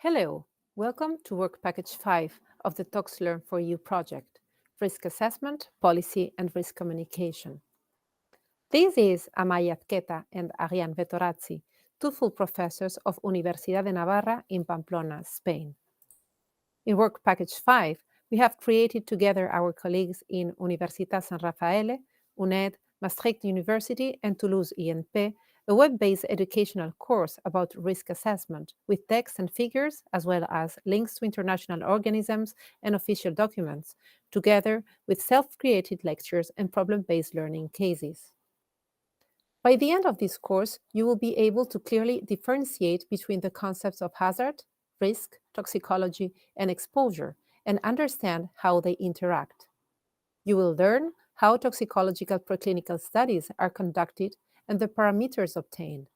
Hello, welcome to Work Package 5 of the ToxLearn4U project, Risk Assessment, Policy and Risk Communication. This is Amaya Azqueta and Ariane Vetorazzi, two full professors of Universidad de Navarra in Pamplona, Spain. In Work Package 5, we have created together our colleagues in Universitat San Raffaele, UNED, Maastricht University, and Toulouse INP, a web-based educational course about risk assessment with text and figures, as well as links to international organisms and official documents, together with self-created lectures and problem-based learning cases. By the end of this course, you will be able to clearly differentiate between the concepts of hazard, risk, toxicology, and exposure, and understand how they interact. You will learn how toxicological preclinical studies are conducted and the parameters obtained,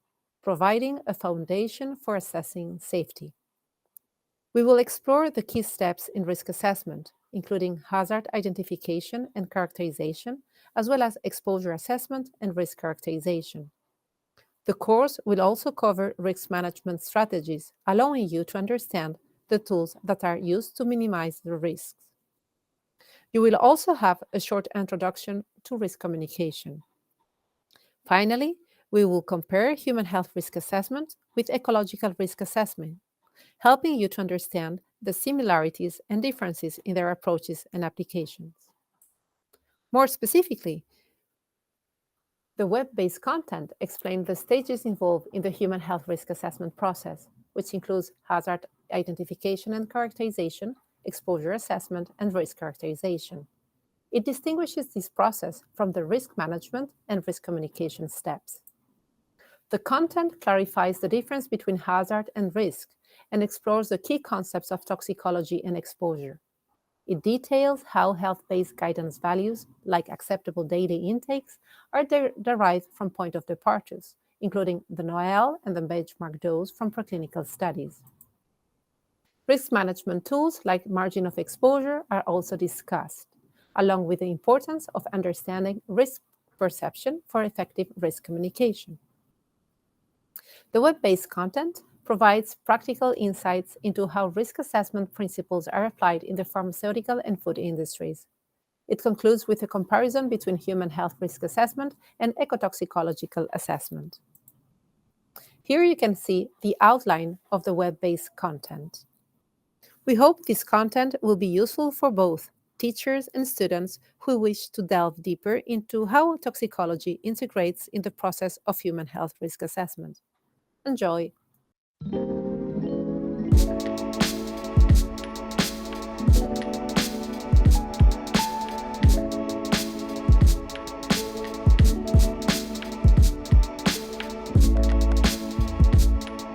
providing a foundation for assessing safety. We will explore the key steps in risk assessment, including hazard identification and characterization, as well as exposure assessment and risk characterization. The course will also cover risk management strategies, allowing you to understand the tools that are used to minimize the risks. You will also have a short introduction to risk communication. Finally, we will compare human health risk assessment with ecological risk assessment, helping you to understand the similarities and differences in their approaches and applications. More specifically, the web-based content explains the stages involved in the human health risk assessment process, which includes hazard identification and characterization, exposure assessment, and risk characterization. It distinguishes this process from the risk management and risk communication steps. The content clarifies the difference between hazard and risk and explores the key concepts of toxicology and exposure. It details how health-based guidance values, like acceptable daily intakes, are derived from point of departures, including the NOEL and the benchmark dose from preclinical studies. Risk management tools like margin of exposure are also discussed, along with the importance of understanding risk perception for effective risk communication. The web-based content provides practical insights into how risk assessment principles are applied in the pharmaceutical and food industries. It concludes with a comparison between human health risk assessment and ecotoxicological assessment. Here you can see the outline of the web-based content. We hope this content will be useful for both teachers and students who wish to delve deeper into how toxicology integrates in the process of human health risk assessment. Enjoy!